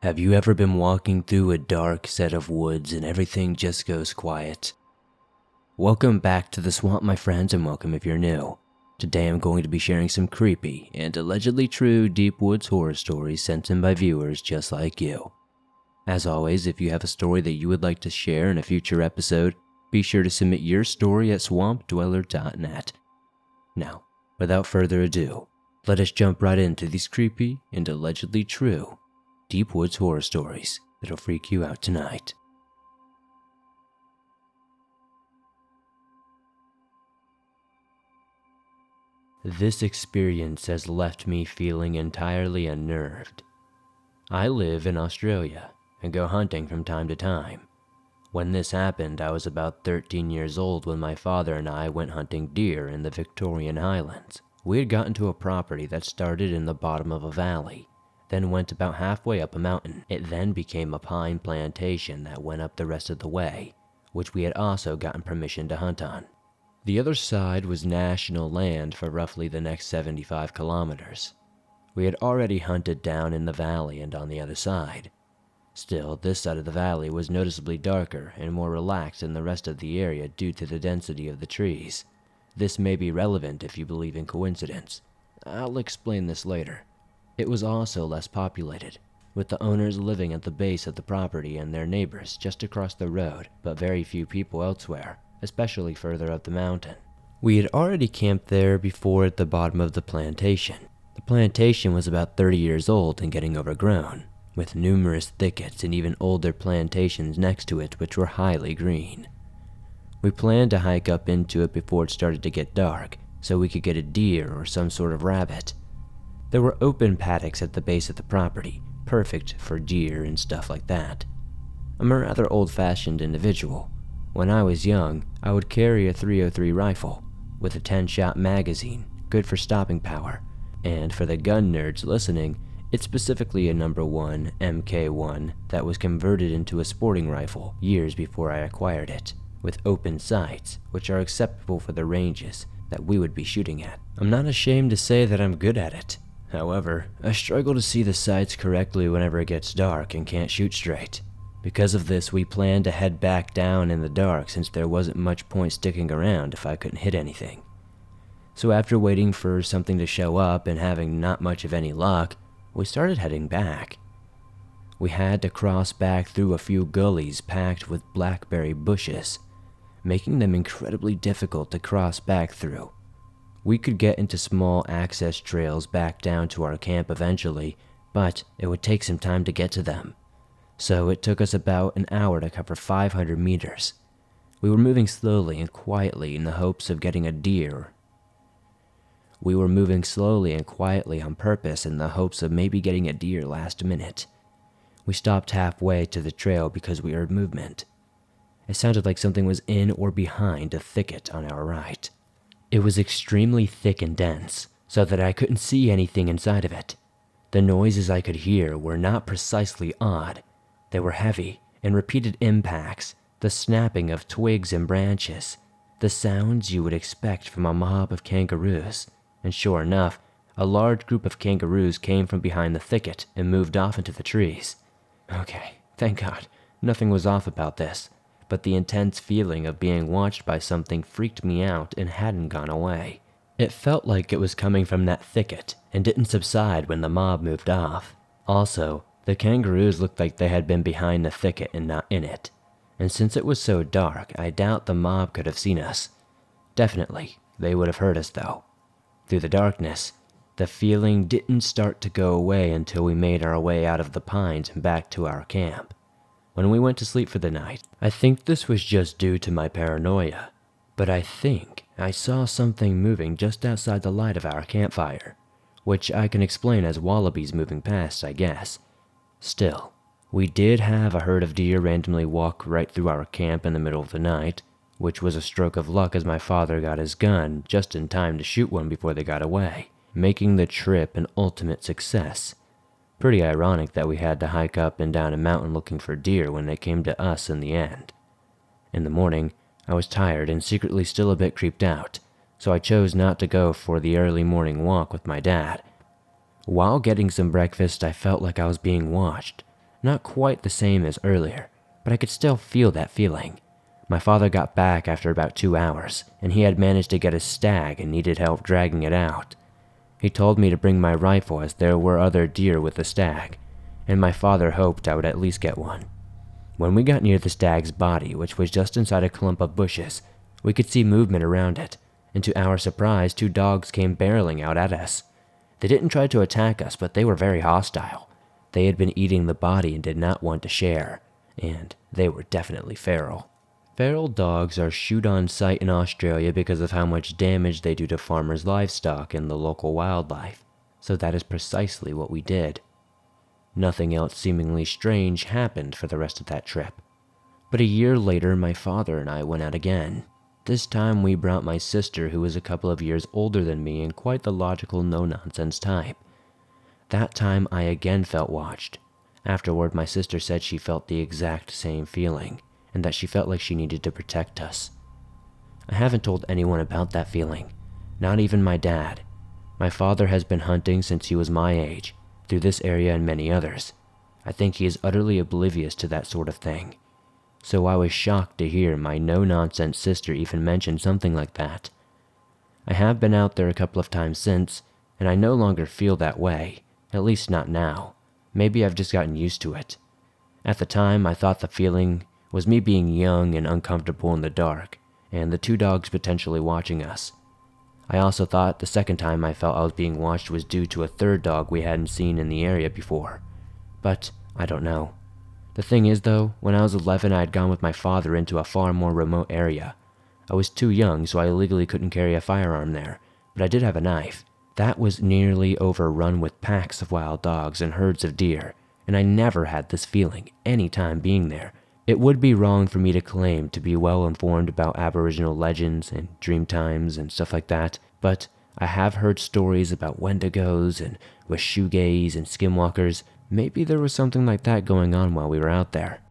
Have you ever been walking through a dark set of woods and everything just goes quiet? Welcome back to the swamp, my friends, and welcome if you're new. Today I'm going to be sharing some creepy and allegedly true deep woods horror stories sent in by viewers just like you. As always, if you have a story that you would like to share in a future episode, be sure to submit your story at swampdweller.net. Now, without further ado, let us jump right into these creepy and allegedly true deep woods horror stories that'll freak you out tonight. This experience has left me feeling entirely unnerved. I live in Australia and go hunting from time to time. When this happened, I was about 13 years old when my father and I went hunting deer in the Victorian Highlands. We had gotten to a property that started in the bottom of a valley, then went about halfway up a mountain. It then became a pine plantation that went up the rest of the way, which we had also gotten permission to hunt on. The other side was national land for roughly the next 75 kilometers. We had already hunted down in the valley and on the other side. Still, this side of the valley was noticeably darker and more relaxed than the rest of the area due to the density of the trees. This may be relevant if you believe in coincidence. I'll explain this later. It was also less populated, with the owners living at the base of the property and their neighbors just across the road, but very few people elsewhere, especially further up the mountain. We had already camped there before at the bottom of the plantation. The plantation was about 30 years old and getting overgrown, with numerous thickets and even older plantations next to it which were highly green. We planned to hike up into it before it started to get dark, so we could get a deer or some sort of rabbit. There were open paddocks at the base of the property, perfect for deer and stuff like that. I'm a rather old-fashioned individual. When I was young, I would carry a .303 rifle with a 10-shot magazine, good for stopping power. And for the gun nerds listening, it's specifically a number 1 MK1 that was converted into a sporting rifle years before I acquired it, with open sights, which are acceptable for the ranges that we would be shooting at. I'm not ashamed to say that I'm good at it. However, I struggle to see the sights correctly whenever it gets dark and can't shoot straight. Because of this, we planned to head back down in the dark since there wasn't much point sticking around if I couldn't hit anything. So after waiting for something to show up and having not much of any luck, we started heading back. We had to cross back through a few gullies packed with blackberry bushes, making them incredibly difficult to cross back through. We could get into small access trails back down to our camp eventually, but it would take some time to get to them. So it took us about an hour to cover 500 meters. We were moving slowly and quietly in the hopes of getting a deer. We were moving slowly and quietly on purpose in the hopes of maybe getting a deer last minute. We stopped halfway to the trail because we heard movement. It sounded like something was in or behind a thicket on our right. It was extremely thick and dense, so that I couldn't see anything inside of it. The noises I could hear were not precisely odd. They were heavy and repeated impacts, the snapping of twigs and branches, the sounds you would expect from a mob of kangaroos. And sure enough, a large group of kangaroos came from behind the thicket and moved off into the trees. Okay, thank God, nothing was off about this. But the intense feeling of being watched by something freaked me out and hadn't gone away. It felt like it was coming from that thicket and didn't subside when the mob moved off. Also, the kangaroos looked like they had been behind the thicket and not in it. And since it was so dark, I doubt the mob could have seen us. Definitely, they would have heard us though. Through the darkness, the feeling didn't start to go away until we made our way out of the pines and back to our camp. When we went to sleep for the night, I think this was just due to my paranoia, but I think I saw something moving just outside the light of our campfire, which I can explain as wallabies moving past, I guess. Still, we did have a herd of deer randomly walk right through our camp in the middle of the night, which was a stroke of luck as my father got his gun just in time to shoot one before they got away, making the trip an ultimate success. Pretty ironic that we had to hike up and down a mountain looking for deer when they came to us in the end. In the morning, I was tired and secretly still a bit creeped out, so I chose not to go for the early morning walk with my dad. While getting some breakfast, I felt like I was being watched, Not quite the same as earlier, but I could still feel that feeling. My father got back after about 2 hours, and he had managed to get a stag and needed help dragging it out. He told me to bring my rifle as there were other deer with the stag, and my father hoped I would at least get one. When we got near the stag's body, which was just inside a clump of bushes, we could see movement around it, and to our surprise, 2 dogs came barreling out at us. They didn't try to attack us, but they were very hostile. They had been eating the body and did not want to share, and they were definitely feral. Feral dogs are shot on sight in Australia because of how much damage they do to farmers' livestock and the local wildlife, so that is precisely what we did. Nothing else seemingly strange happened for the rest of that trip. But a year later, my father and I went out again. This time we brought my sister, who was a couple of years older than me and quite the logical no-nonsense type. That time I again felt watched. Afterward, my sister said she felt the exact same feeling, and that she felt like she needed to protect us. I haven't told anyone about that feeling, not even my dad. My father has been hunting since he was my age, through this area and many others. I think he is utterly oblivious to that sort of thing. So I was shocked to hear my no-nonsense sister even mention something like that. I have been out there a couple of times since, and I no longer feel that way, at least not now. Maybe I've just gotten used to it. At the time, I thought the feeling was me being young and uncomfortable in the dark, and the 2 dogs potentially watching us. I also thought the second time I felt I was being watched was due to a 3rd dog we hadn't seen in the area before. But I don't know. The thing is though, when I was 11 I had gone with my father into a far more remote area. I was too young, so I legally couldn't carry a firearm there, but I did have a knife. That was nearly overrun with packs of wild dogs and herds of deer, and I never had this feeling any time being there. It would be wrong for me to claim to be well informed about Aboriginal legends and dream times and stuff like that, but I have heard stories about wendigos and washugays and skinwalkers. Maybe there was something like that going on while we were out there.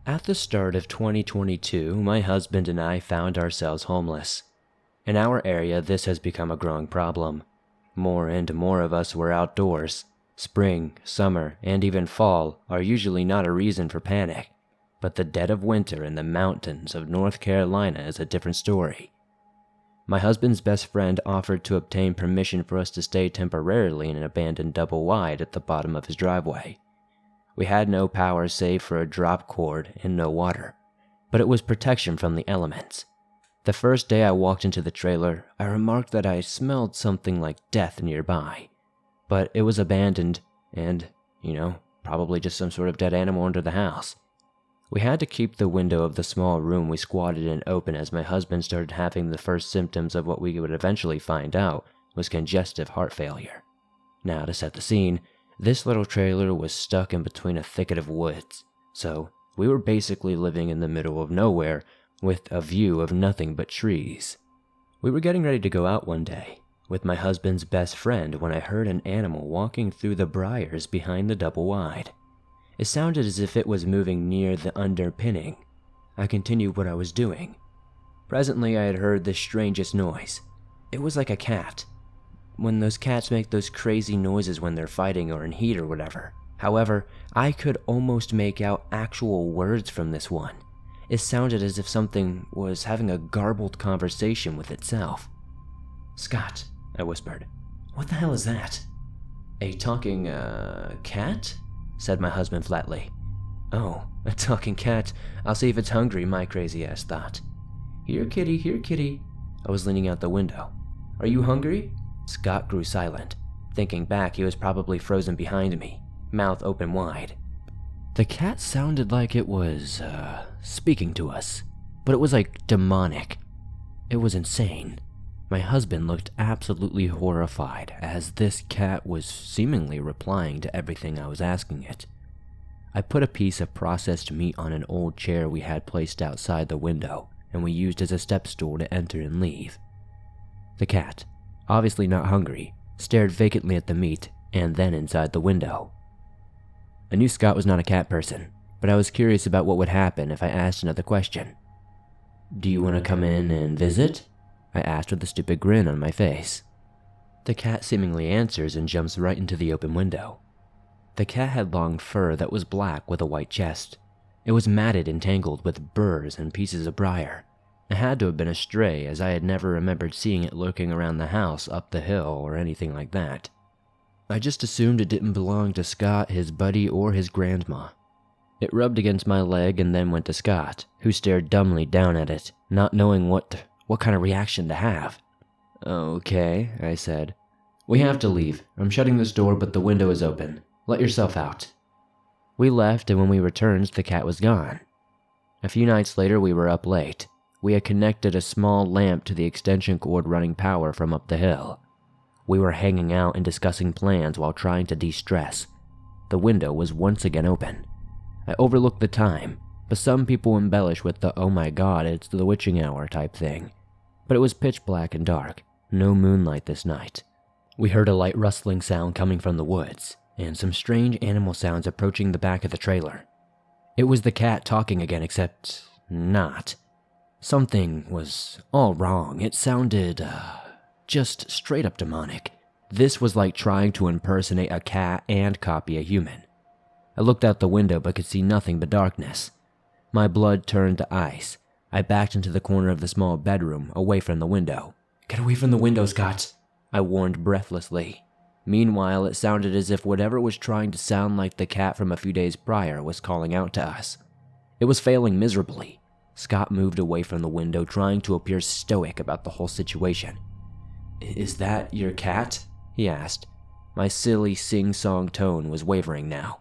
At the start of 2022, my husband and I found ourselves homeless. In our area, this has become a growing problem. More and more of us were outdoors. Spring, summer, and even fall are usually not a reason for panic, but the dead of winter in the mountains of North Carolina is a different story. My husband's best friend offered to obtain permission for us to stay temporarily in an abandoned double wide at the bottom of his driveway. We had no power save for a drop cord and no water, but it was protection from the elements. The first day I walked into the trailer, I remarked that I smelled something like death nearby, but it was abandoned and, probably just some sort of dead animal under the house. We had to keep the window of the small room we squatted in open as my husband started having the first symptoms of what we would eventually find out was congestive heart failure. Now, to set the scene, this little trailer was stuck in between a thicket of woods, so we were basically living in the middle of nowhere with a view of nothing but trees. We were getting ready to go out one day with my husband's best friend when I heard an animal walking through the briars behind the double wide. It sounded as if it was moving near the underpinning. I continued what I was doing. Presently I had heard the strangest noise. It was like a cat. When those cats make those crazy noises when they're fighting or in heat or whatever. However, I could almost make out actual words from this one. It sounded as if something was having a garbled conversation with itself. "Scott," I whispered, "what the hell is that?" "A talking, cat?" said my husband flatly. "Oh, a talking cat. I'll see if it's hungry," my crazy ass thought. Here, kitty. I was leaning out the window. "Are you hungry?" Scott grew silent. Thinking back, he was probably frozen behind me, mouth open wide. The cat sounded like it was, speaking to us, but it was like demonic. It was insane. My husband looked absolutely horrified as this cat was seemingly replying to everything I was asking it. I put a piece of processed meat on an old chair we had placed outside the window, and we used as a step stool to enter and leave. The cat, obviously not hungry, stared vacantly at the meat and then inside the window. I knew Scott was not a cat person, but I was curious about what would happen if I asked another question. "Do you want to come in and visit?" I asked with a stupid grin on my face. The cat seemingly answers and jumps right into the open window. The cat had long fur that was black with a white chest. It was matted and tangled with burrs and pieces of briar. It had to have been a stray, as I had never remembered seeing it lurking around the house, up the hill, or anything like that. I just assumed it didn't belong to Scott, his buddy, or his grandma. It rubbed against my leg and then went to Scott, who stared dumbly down at it, not knowing what kind of reaction to have. "Okay," I said. "We have to leave. I'm shutting this door, but the window is open. Let yourself out." We left, and when we returned, the cat was gone. A few nights later, we were up late. We had connected a small lamp to the extension cord running power from up the hill. We were hanging out and discussing plans while trying to de-stress. The window was once again open. I overlooked the time, but some people embellish with the "oh my god, it's the witching hour" type thing. But it was pitch black and dark, no moonlight this night. We heard a light rustling sound coming from the woods, and some strange animal sounds approaching the back of the trailer. It was the cat talking again, except not. Something was all wrong. It sounded, just straight up demonic. This was like trying to impersonate a cat and copy a human. I looked out the window but could see nothing but darkness. My blood turned to ice. I backed into the corner of the small bedroom, away from the window. "Get away from the window, Scott," I warned breathlessly. Meanwhile, it sounded as if whatever was trying to sound like the cat from a few days prior was calling out to us. It was failing miserably. Scott moved away from the window, trying to appear stoic about the whole situation. "Is that your cat?" he asked. My silly sing-song tone was wavering now.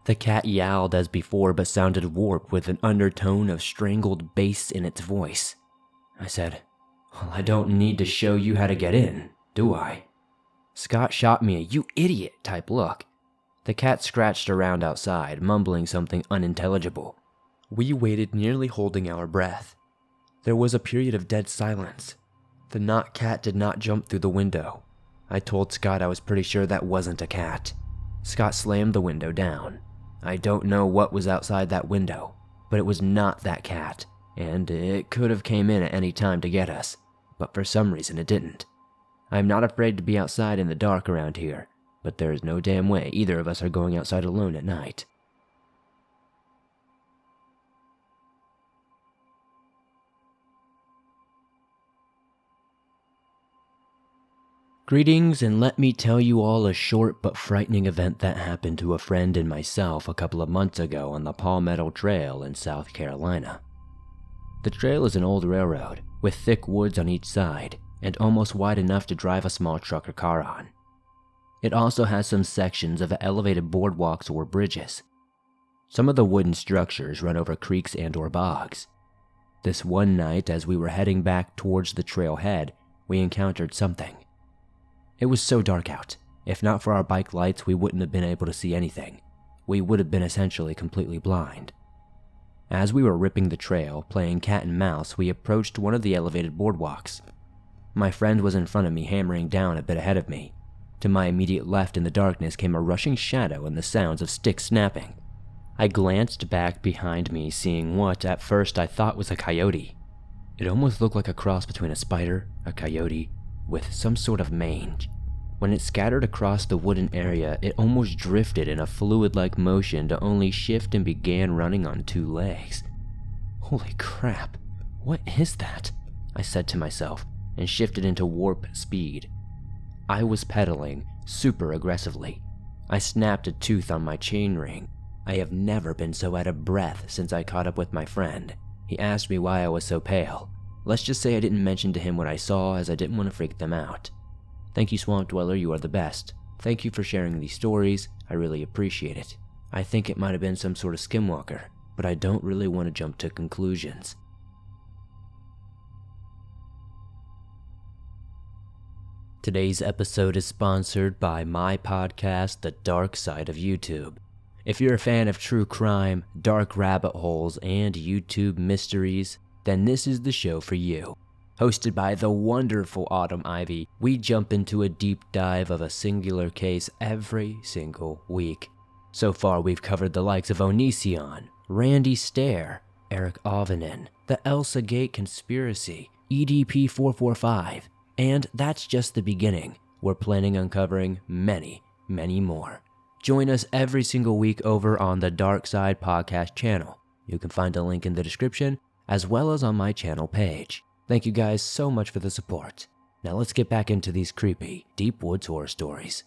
The cat yowled as before, but sounded warped with an undertone of strangled bass in its voice. I said, "Well, I don't need to show you how to get in, do I?" Scott shot me a "you idiot" type look. The cat scratched around outside, mumbling something unintelligible. We waited, nearly holding our breath. There was a period of dead silence. The not cat did not jump through the window. I told Scott I was pretty sure that wasn't a cat. Scott slammed the window down. I don't know what was outside that window, but it was not that cat, and it could have came in at any time to get us, but for some reason it didn't. I'm not afraid to be outside in the dark around here, but there is no damn way either of us are going outside alone at night. Greetings, and let me tell you all a short but frightening event that happened to a friend and myself a couple of months ago on the Palmetto Trail in South Carolina. The trail is an old railroad with thick woods on each side and almost wide enough to drive a small truck or car on. It also has some sections of elevated boardwalks or bridges. Some of the wooden structures run over creeks and or bogs. This one night, as we were heading back towards the trailhead, we encountered something. It was so dark out. If not for our bike lights, we wouldn't have been able to see anything. We would have been essentially completely blind. As we were ripping the trail, playing cat and mouse, we approached one of the elevated boardwalks. My friend was in front of me, hammering down a bit ahead of me. To my immediate left in the darkness came a rushing shadow and the sounds of sticks snapping. I glanced back behind me, seeing what at first I thought was a coyote. It almost looked like a cross between a spider, a coyote, with some sort of mange. When it scattered across the wooden area, it almost drifted in a fluid-like motion to only shift and began running on two legs. Holy crap, what is that? I said to myself, and shifted into warp speed. I was pedaling super aggressively. I snapped a tooth on my chain ring. I have never been so out of breath since I caught up with my friend. He asked me why I was so pale. Let's just say I didn't mention to him what I saw, as I didn't want to freak them out. Thank you, Swamp Dweller, you are the best. Thank you for sharing these stories, I really appreciate it. I think it might have been some sort of skinwalker, but I don't really want to jump to conclusions. Today's episode is sponsored by my podcast, The Dark Side of YouTube. If you're a fan of true crime, dark rabbit holes, and YouTube mysteries, then this is the show for you. Hosted by the wonderful Autumn Ivy, we jump into a deep dive of a singular case every single week. So far, we've covered the likes of Onision, Randy Stair, Eric Avenin, the Elsa Gate Conspiracy, EDP 445, and that's just the beginning. we're planning on covering many, many more. Join us every single week over on the Dark Side Podcast channel. You can find a link in the description as well as on my channel page. Thank you guys so much for the support. Now let's get back into these creepy, deep woods horror stories.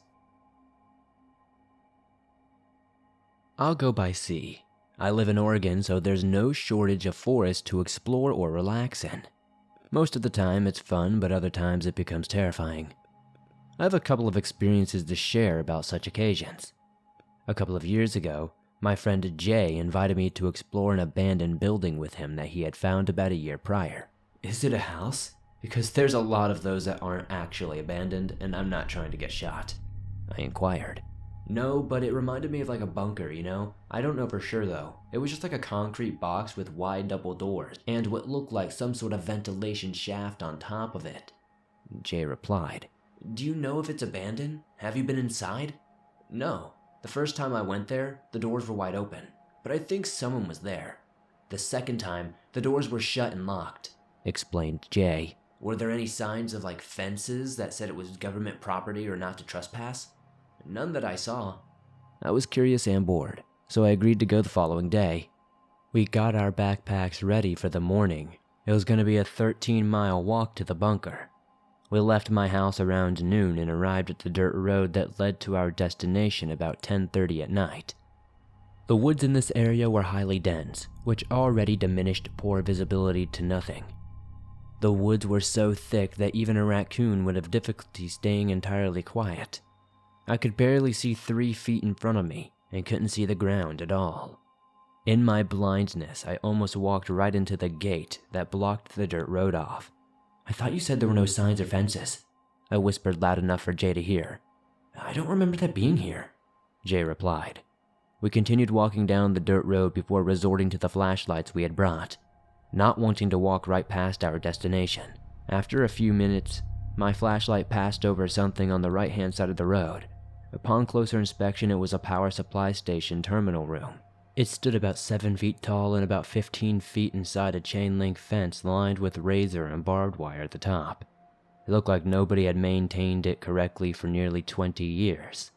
I'll go by sea. I live in Oregon, so there's no shortage of forest to explore or relax in. Most of the time it's fun, but other times it becomes terrifying. I have a couple of experiences to share about such occasions. A couple of years ago, my friend Jay invited me to explore an abandoned building with him that he had found about a year prior. Is it a house? Because there's a lot of those that aren't actually abandoned, and I'm not trying to get shot, I inquired. No, but it reminded me of like a bunker, you know? I don't know for sure though. It was just like a concrete box with wide double doors, and what looked like some sort of ventilation shaft on top of it. Jay replied. Do you know if it's abandoned? Have you been inside? No. The first time I went there, the doors were wide open, but I think someone was there. The second time, the doors were shut and locked, explained Jay. Were there any signs of like fences that said it was government property or not to trespass? None that I saw. I was curious and bored, so I agreed to go the following day. We got our backpacks ready for the morning. It was going to be a 13-mile walk to the bunker. We left my house around noon and arrived at the dirt road that led to our destination about 10:30 at night. The woods in this area were highly dense, which already diminished poor visibility to nothing. The woods were so thick that even a raccoon would have difficulty staying entirely quiet. I could barely see 3 feet in front of me and couldn't see the ground at all. In my blindness, I almost walked right into the gate that blocked the dirt road off. I thought you said there were no signs or fences, I whispered loud enough for Jay to hear. I don't remember that being here, Jay replied. We continued walking down the dirt road before resorting to the flashlights we had brought, not wanting to walk right past our destination. After a few minutes, my flashlight passed over something on the right-hand side of the road. Upon closer inspection, it was a power supply station terminal room. It stood about 7 feet tall and about 15 feet inside a chain-link fence lined with razor and barbed wire at the top. It looked like nobody had maintained it correctly for nearly 20 years.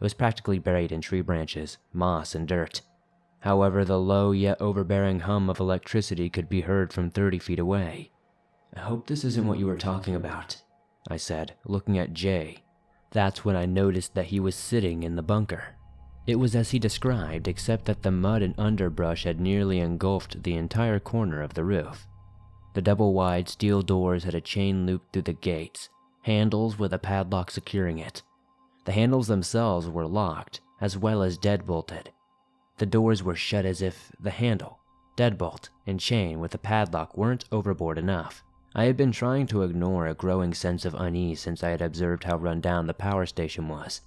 It was practically buried in tree branches, moss, and dirt. However, the low yet overbearing hum of electricity could be heard from 30 feet away. I hope this isn't what you were talking about, I said, looking at Jay. That's when I noticed that he was sitting in the bunker. It was as he described, except that the mud and underbrush had nearly engulfed the entire corner of the roof. The double-wide steel doors had a chain loop through the gates, handles with a padlock securing it. The handles themselves were locked, as well as deadbolted. The doors were shut as if the handle, deadbolt, and chain with the padlock weren't overboard enough. I had been trying to ignore a growing sense of unease since I had observed how run down the power station was,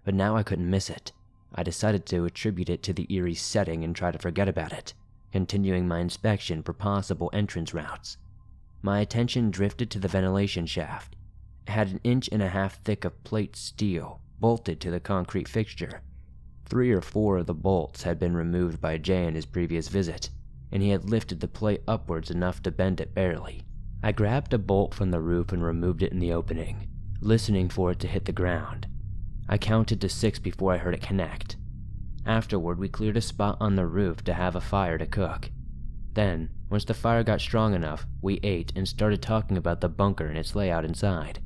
but now I couldn't miss it. I decided to attribute it to the eerie setting and try to forget about it, continuing my inspection for possible entrance routes. My attention drifted to the ventilation shaft. It had 1.5 inches thick of plate steel bolted to the concrete fixture. 3 or 4 of the bolts had been removed by Jay in his previous visit, and he had lifted the plate upwards enough to bend it barely. I grabbed a bolt from the roof and removed it in the opening, listening for it to hit the ground. I counted to 6 before I heard it connect. Afterward, we cleared a spot on the roof to have a fire to cook. Then, once the fire got strong enough, we ate and started talking about the bunker and its layout inside.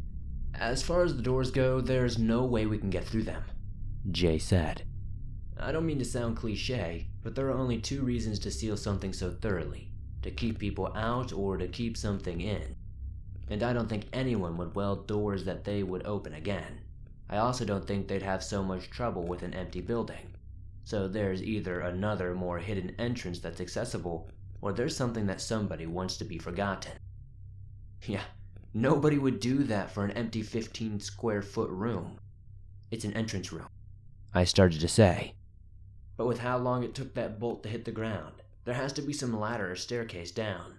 As far as the doors go, there's no way we can get through them, Jay said. I don't mean to sound cliche, but there are only 2 reasons to seal something so thoroughly: to keep people out or to keep something in. And I don't think anyone would weld doors that they would open again. I also don't think they'd have so much trouble with an empty building. So there's either another more hidden entrance that's accessible, or there's something that somebody wants to be forgotten. Yeah, nobody would do that for an empty 15 square foot room. It's an entrance room, I started to say. But with how long it took that bolt to hit the ground, there has to be some ladder or staircase down.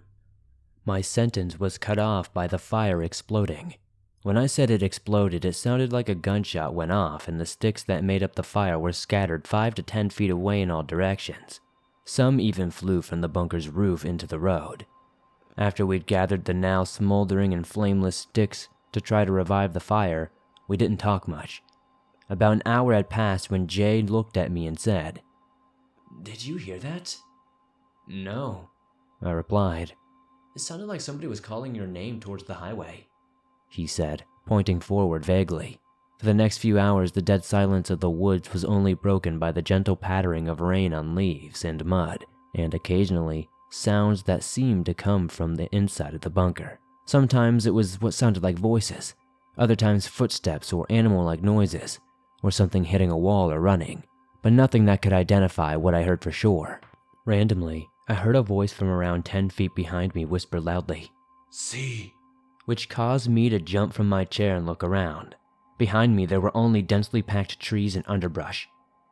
My sentence was cut off by the fire exploding. When I said it exploded, it sounded like a gunshot went off and the sticks that made up the fire were scattered 5 to 10 feet away in all directions. Some even flew from the bunker's roof into the road. After we'd gathered the now smoldering and flameless sticks to try to revive the fire, We didn't talk much. About an hour had passed when Jay looked at me and said, "Did you hear that?" "No," I replied. "It sounded like somebody was calling your name towards the highway," he said, pointing forward vaguely. For the next few hours, the dead silence of the woods was only broken by the gentle pattering of rain on leaves and mud, and occasionally sounds that seemed to come from the inside of the bunker. Sometimes it was what sounded like voices, other times footsteps or animal-like noises, or something hitting a wall or running, but nothing that could identify what I heard for sure. Randomly, I heard a voice from around 10 feet behind me whisper loudly, "See," which caused me to jump from my chair and look around. Behind me, there were only densely packed trees and underbrush.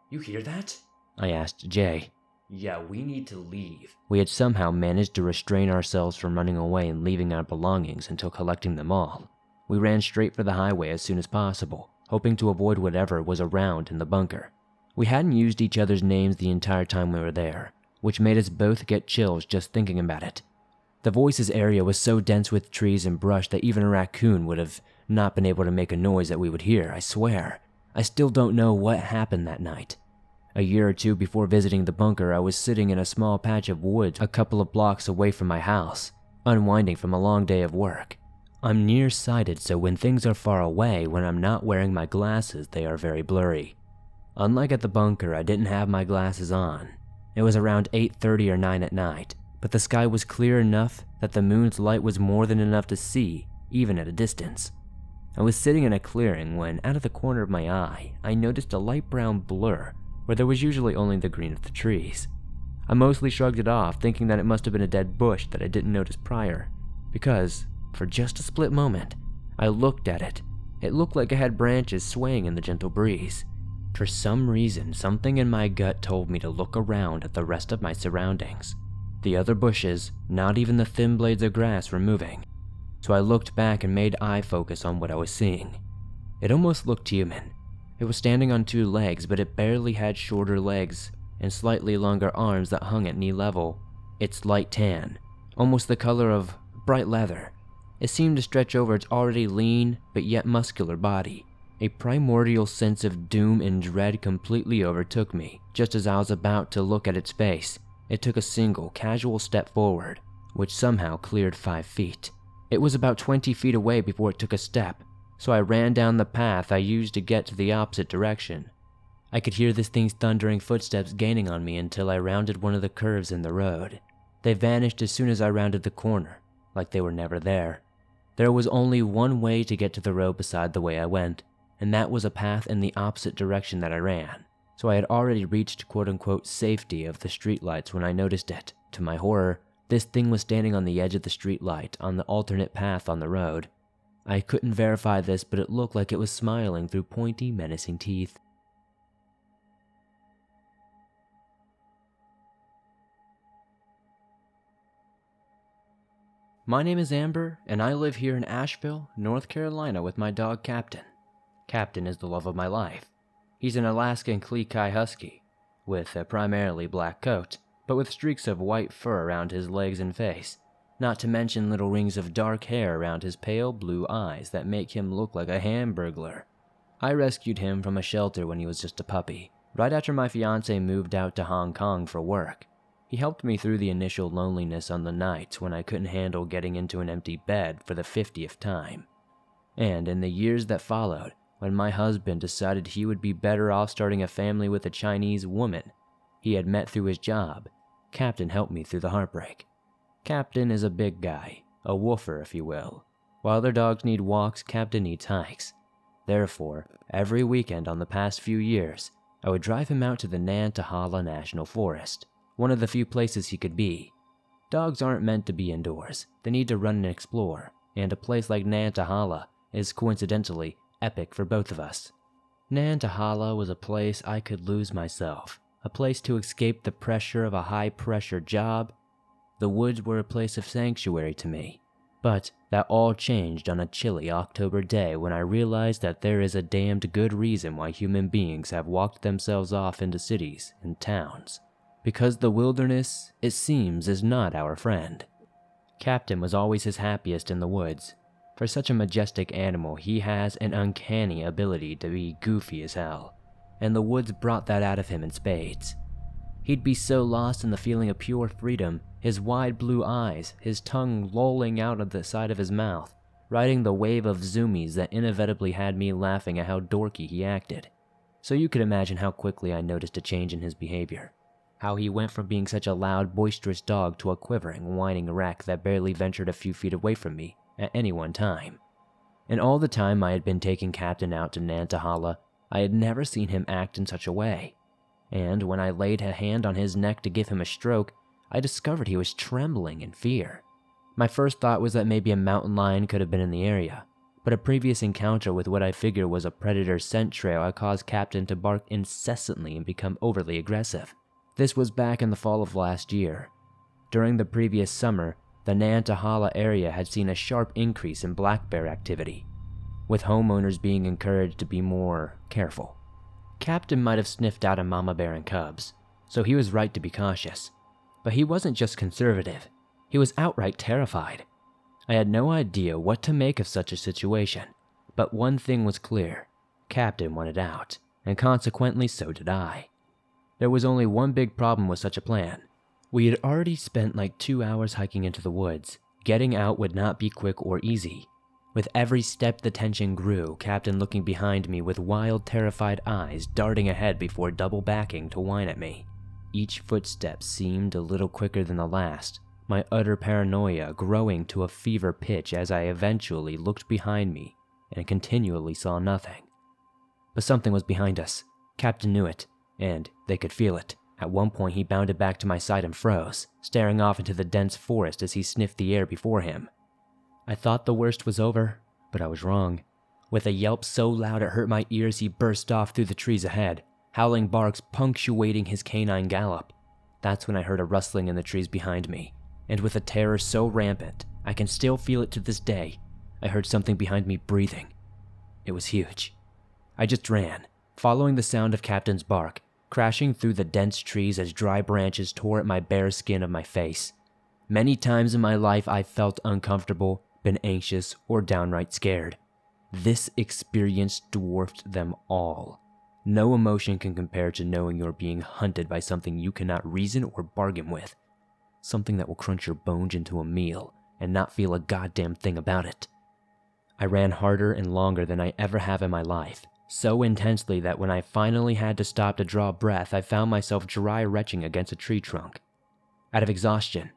"You hear that?" I asked Jay. "Yeah, we need to leave." We had somehow managed to restrain ourselves from running away and leaving our belongings until collecting them all. We ran straight for the highway as soon as possible, hoping to avoid whatever was around in the bunker. We hadn't used each other's names the entire time we were there, which made us both get chills just thinking about it. The voices area was so dense with trees and brush that even a raccoon would have not been able to make a noise that we would hear, I swear. I still don't know what happened that night. A year or two before visiting the bunker, I was sitting in a small patch of woods a couple of blocks away from my house, unwinding from a long day of work. I'm nearsighted, so when things are far away, when I'm not wearing my glasses, they are very blurry. Unlike at the bunker, I didn't have my glasses on. It was around 8:30 or 9 at night, but the sky was clear enough that the moon's light was more than enough to see, even at a distance. I was sitting in a clearing when, out of the corner of my eye, I noticed a light brown blur where there was usually only the green of the trees. I mostly shrugged it off, thinking that it must have been a dead bush that I didn't notice prior, because, for just a split moment, I looked at it. It looked like it had branches swaying in the gentle breeze. For some reason, something in my gut told me to look around at the rest of my surroundings. The other bushes, not even the thin blades of grass, were moving. So I looked back and made eye focus on what I was seeing. It almost looked human. It was standing on 2 legs, but it barely had shorter legs and slightly longer arms that hung at knee level. It's light tan, almost the color of bright leather. It seemed to stretch over its already lean but yet muscular body. A primordial sense of doom and dread completely overtook me just as I was about to look at its face. It took a single, casual step forward, which somehow cleared 5 feet. It was about 20 feet away before it took a step, so I ran down the path I used to get to the opposite direction. I could hear this thing's thundering footsteps gaining on me until I rounded one of the curves in the road. They vanished as soon as I rounded the corner, like they were never there. There was only one way to get to the road beside the way I went, and that was a path in the opposite direction that I ran. So I had already reached quote-unquote safety of the streetlights when I noticed it. To my horror, this thing was standing on the edge of the streetlight on the alternate path on the road. I couldn't verify this, but it looked like it was smiling through pointy, menacing teeth. My name is Amber, and I live here in Asheville, North Carolina with my dog Captain. Captain is the love of my life. He's an Alaskan Klee-Kai Husky, with a primarily black coat, but with streaks of white fur around his legs and face, not to mention little rings of dark hair around his pale blue eyes that make him look like a hamburglar. I rescued him from a shelter when he was just a puppy, right after my fiancé moved out to Hong Kong for work. He helped me through the initial loneliness on the nights when I couldn't handle getting into an empty bed for the 50th time. And in the years that followed, when my husband decided he would be better off starting a family with a Chinese woman he had met through his job, Captain helped me through the heartbreak. Captain is a big guy, a woofer if you will. While other dogs need walks, Captain needs hikes. Therefore, every weekend on the past few years, I would drive him out to the Nantahala National Forest, one of the few places he could be. Dogs aren't meant to be indoors, they need to run and explore, and a place like Nantahala is coincidentally epic for both of us. Nantahala was a place I could lose myself, a place to escape the pressure of a high-pressure job. The woods were a place of sanctuary to me, but that all changed on a chilly October day when I realized that there is a damned good reason why human beings have walked themselves off into cities and towns. Because the wilderness, it seems, is not our friend. Captain was always his happiest in the woods. For such a majestic animal, he has an uncanny ability to be goofy as hell, and the woods brought that out of him in spades. He'd be so lost in the feeling of pure freedom, his wide blue eyes, his tongue lolling out of the side of his mouth, riding the wave of zoomies that inevitably had me laughing at how dorky he acted. So you could imagine how quickly I noticed a change in his behavior. How he went from being such a loud, boisterous dog to a quivering, whining wreck that barely ventured a few feet away from me at any one time. And all the time I had been taking Captain out to Nantahala, I had never seen him act in such a way. And when I laid a hand on his neck to give him a stroke, I discovered he was trembling in fear. My first thought was that maybe a mountain lion could have been in the area, but a previous encounter with what I figured was a predator scent trail had caused Captain to bark incessantly and become overly aggressive. This was back in the fall of last year. During the previous summer, the Nantahala area had seen a sharp increase in black bear activity, with homeowners being encouraged to be more careful. Captain might have sniffed out a mama bear and cubs, so he was right to be cautious. But he wasn't just conservative, he was outright terrified. I had no idea what to make of such a situation, but one thing was clear: Captain wanted out, and consequently so did I. There was only one big problem with such a plan. We had already spent like 2 hours hiking into the woods. Getting out would not be quick or easy. With every step the tension grew, Captain looking behind me with wild, terrified eyes, darting ahead before double backing to whine at me. Each footstep seemed a little quicker than the last, my utter paranoia growing to a fever pitch as I eventually looked behind me and continually saw nothing. But something was behind us. Captain knew it, and they could feel it. At one point he bounded back to my side and froze, staring off into the dense forest as he sniffed the air before him. I thought the worst was over, but I was wrong. With a yelp so loud it hurt my ears, he burst off through the trees ahead, howling barks punctuating his canine gallop. That's when I heard a rustling in the trees behind me, and with a terror so rampant, I can still feel it to this day, I heard something behind me breathing. It was huge. I just ran, following the sound of Captain's bark, crashing through the dense trees as dry branches tore at my bare skin of my face. Many times in my life I felt uncomfortable, been anxious, or downright scared. This experience dwarfed them all. No emotion can compare to knowing you're being hunted by something you cannot reason or bargain with. Something that will crunch your bones into a meal and not feel a goddamn thing about it. I ran harder and longer than I ever have in my life, so intensely that when I finally had to stop to draw breath, I found myself dry retching against a tree trunk. Out of exhaustion,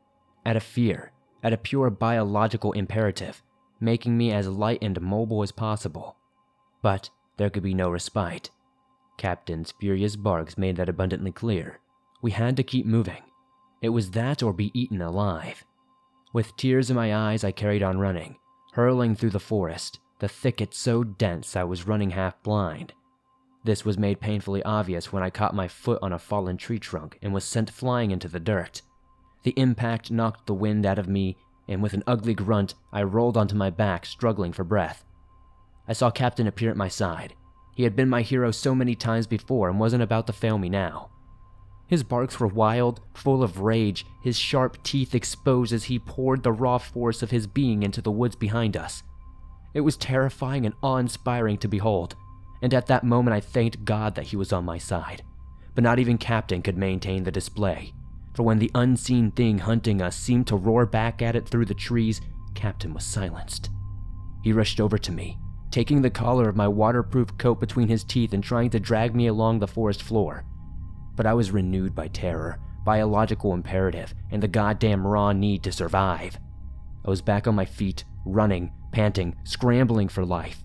out of fear, out of pure biological imperative, making me as light and mobile as possible. But there could be no respite. Captain's furious barks made that abundantly clear. We had to keep moving. It was that or be eaten alive. With tears in my eyes, I carried on running, hurling through the forest, the thicket so dense I was running half blind. This was made painfully obvious when I caught my foot on a fallen tree trunk and was sent flying into the dirt. The impact knocked the wind out of me, and with an ugly grunt, I rolled onto my back, struggling for breath. I saw Captain appear at my side. He had been my hero so many times before and wasn't about to fail me now. His barks were wild, full of rage, his sharp teeth exposed as he poured the raw force of his being into the woods behind us. It was terrifying and awe-inspiring to behold, and at that moment I thanked God that he was on my side. But not even Captain could maintain the display, for when the unseen thing hunting us seemed to roar back at it through the trees, Captain was silenced. He rushed over to me, taking the collar of my waterproof coat between his teeth and trying to drag me along the forest floor. But I was renewed by terror, biological imperative, and the goddamn raw need to survive. I was back on my feet, running, panting, scrambling for life.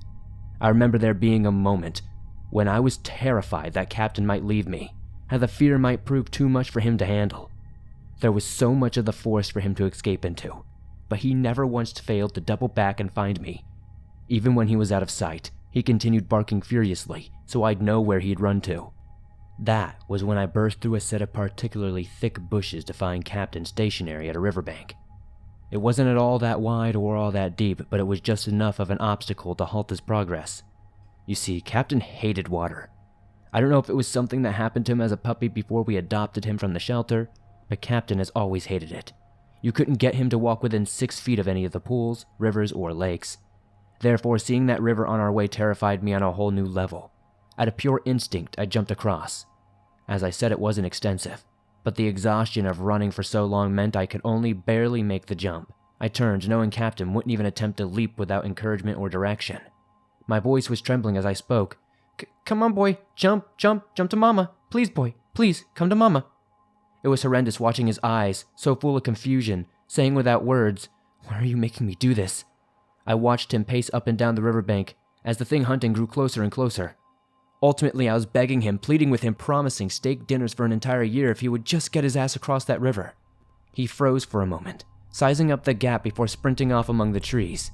I remember there being a moment when I was terrified that Captain might leave me, how the fear might prove too much for him to handle. There was so much of the forest for him to escape into, but he never once failed to double back and find me. Even when he was out of sight, he continued barking furiously, so I'd know where he'd run to. That was when I burst through a set of particularly thick bushes to find Captain stationary at a riverbank. It wasn't at all that wide or all that deep, but it was just enough of an obstacle to halt his progress. You see, Captain hated water. I don't know if it was something that happened to him as a puppy before we adopted him from the shelter, but Captain has always hated it. You couldn't get him to walk within 6 feet of any of the pools, rivers, or lakes. Therefore, seeing that river on our way terrified me on a whole new level. Out of pure instinct, I jumped across. As I said, it wasn't extensive, but the exhaustion of running for so long meant I could only barely make the jump. I turned, knowing Captain wouldn't even attempt to leap without encouragement or direction. My voice was trembling as I spoke. Come on, boy. Jump to Mama. Please, boy. Please, come to Mama. It was horrendous watching his eyes, so full of confusion, saying without words, Why are you making me do this? I watched him pace up and down the riverbank as the thing hunting grew closer and closer. Ultimately, I was begging him, pleading with him, promising steak dinners for an entire year if he would just get his ass across that river. He froze for a moment, sizing up the gap before sprinting off among the trees.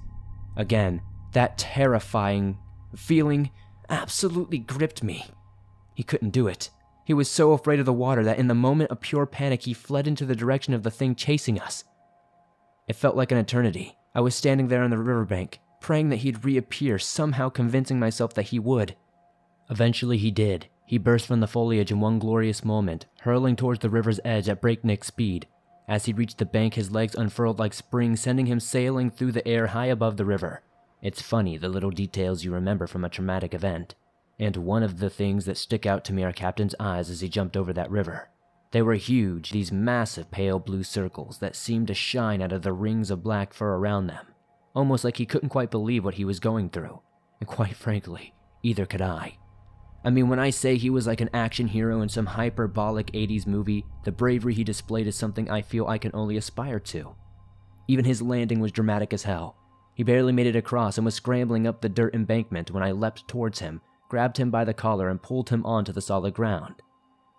Again, that terrifying feeling absolutely gripped me. He couldn't do it. He was so afraid of the water that in the moment of pure panic, he fled into the direction of the thing chasing us. It felt like an eternity. I was standing there on the riverbank, praying that he'd reappear, somehow convincing myself that he would. Eventually he did. He burst from the foliage in one glorious moment, hurling towards the river's edge at breakneck speed. As he reached the bank, his legs unfurled like springs, sending him sailing through the air high above the river. It's funny, the little details you remember from a traumatic event. And one of the things that stick out to me are Captain's eyes as he jumped over that river. They were huge, these massive pale blue circles that seemed to shine out of the rings of black fur around them. Almost like he couldn't quite believe what he was going through. And quite frankly, either could I. I mean, when I say he was like an action hero in some hyperbolic 80s movie, the bravery he displayed is something I feel I can only aspire to. Even his landing was dramatic as hell. He barely made it across and was scrambling up the dirt embankment when I leapt towards him, grabbed him by the collar and pulled him onto the solid ground.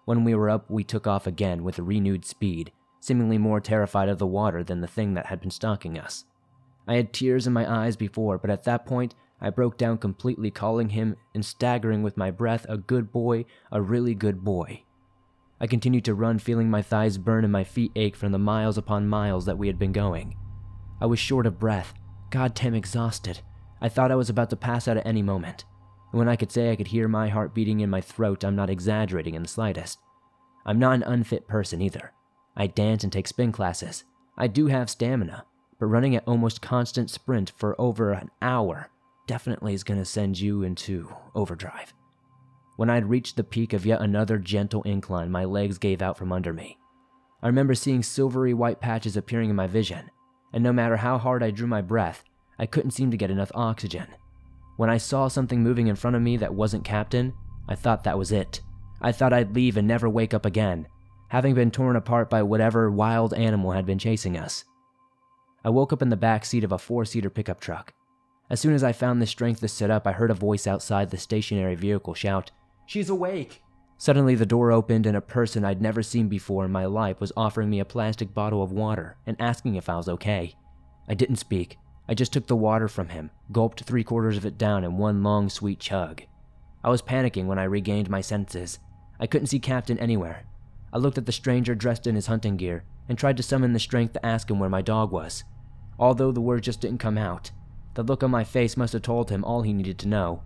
When we were up, we took off again with renewed speed, seemingly more terrified of the water than the thing that had been stalking us. I had tears in my eyes before, but at that point, I broke down completely, calling him and staggering with my breath, a good boy, a really good boy. I continued to run, feeling my thighs burn and my feet ache from the miles upon miles that we had been going. I was short of breath, goddamn exhausted. I thought I was about to pass out at any moment. And when I could say I could hear my heart beating in my throat, I'm not exaggerating in the slightest. I'm not an unfit person either. I dance and take spin classes. I do have stamina, but running at almost constant sprint for over an hour definitely is going to send you into overdrive. When I'd reached the peak of yet another gentle incline, my legs gave out from under me. I remember seeing silvery white patches appearing in my vision, and no matter how hard I drew my breath, I couldn't seem to get enough oxygen. When I saw something moving in front of me that wasn't Captain, I thought that was it. I thought I'd leave and never wake up again, having been torn apart by whatever wild animal had been chasing us. I woke up in the back seat of a 4-seater pickup truck. As soon as I found the strength to sit up, I heard a voice outside the stationary vehicle shout, "She's awake!" Suddenly the door opened and a person I'd never seen before in my life was offering me a plastic bottle of water and asking if I was okay. I didn't speak. I just took the water from him, gulped 3/4 of it down in one long sweet chug. I was panicking when I regained my senses. I couldn't see Captain anywhere. I looked at the stranger dressed in his hunting gear and tried to summon the strength to ask him where my dog was. Although the words just didn't come out. The look on my face must have told him all he needed to know.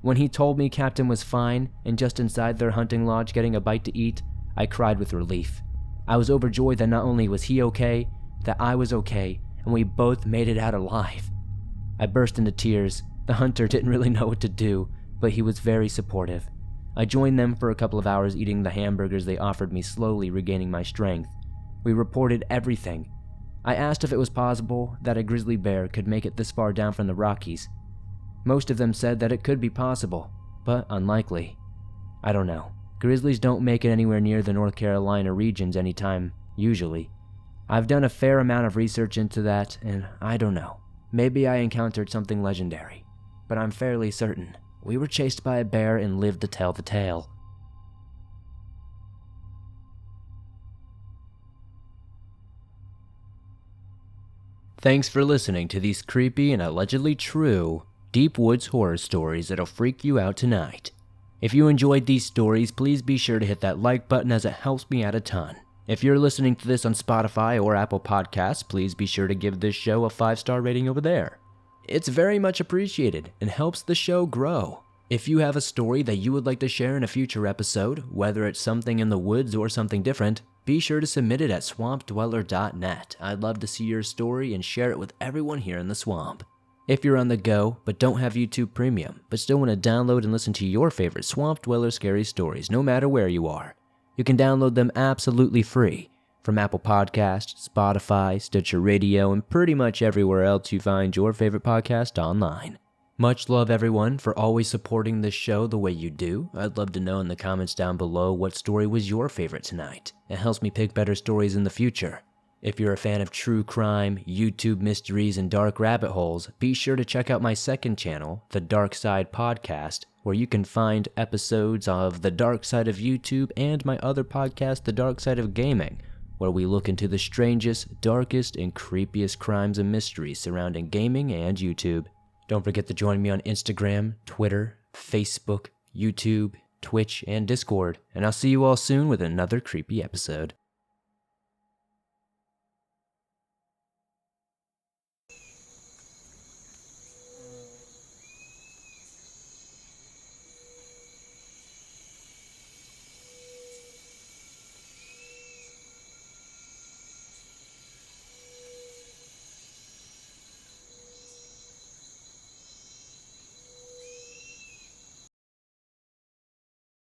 When he told me Captain was fine and just inside their hunting lodge getting a bite to eat, I cried with relief. I was overjoyed that not only was he okay, that I was okay, and we both made it out alive. I burst into tears. The hunter didn't really know what to do, but he was very supportive. I joined them for a couple of hours eating the hamburgers they offered me, slowly regaining my strength. We reported everything. I asked if it was possible that a grizzly bear could make it this far down from the Rockies. Most of them said that it could be possible, but unlikely. I don't know. Grizzlies don't make it anywhere near the North Carolina regions anytime, usually. I've done a fair amount of research into that, and I don't know. Maybe I encountered something legendary, but I'm fairly certain we were chased by a bear and lived to tell the tale. Thanks for listening to these creepy and allegedly true deep woods horror stories that'll freak you out tonight. If you enjoyed these stories, please be sure to hit that like button as it helps me out a ton. If you're listening to this on Spotify or Apple Podcasts, please be sure to give this show a 5-star rating over there. It's very much appreciated and helps the show grow. If you have a story that you would like to share in a future episode, whether it's something in the woods or something different, be sure to submit it at swampdweller.net. I'd love to see your story and share it with everyone here in the swamp. If you're on the go but don't have YouTube Premium, but still want to download and listen to your favorite Swamp Dweller scary stories no matter where you are, you can download them absolutely free from Apple Podcasts, Spotify, Stitcher Radio, and pretty much everywhere else you find your favorite podcast online. Much love, everyone, for always supporting this show the way you do. I'd love to know in the comments down below what story was your favorite tonight. It helps me pick better stories in the future. If you're a fan of true crime, YouTube mysteries, and dark rabbit holes, be sure to check out my second channel, The Dark Side Podcast, where you can find episodes of The Dark Side of YouTube and my other podcast, The Dark Side of Gaming, where we look into the strangest, darkest, and creepiest crimes and mysteries surrounding gaming and YouTube. Don't forget to join me on Instagram, Twitter, Facebook, YouTube, Twitch, and Discord, and I'll see you all soon with another creepy episode.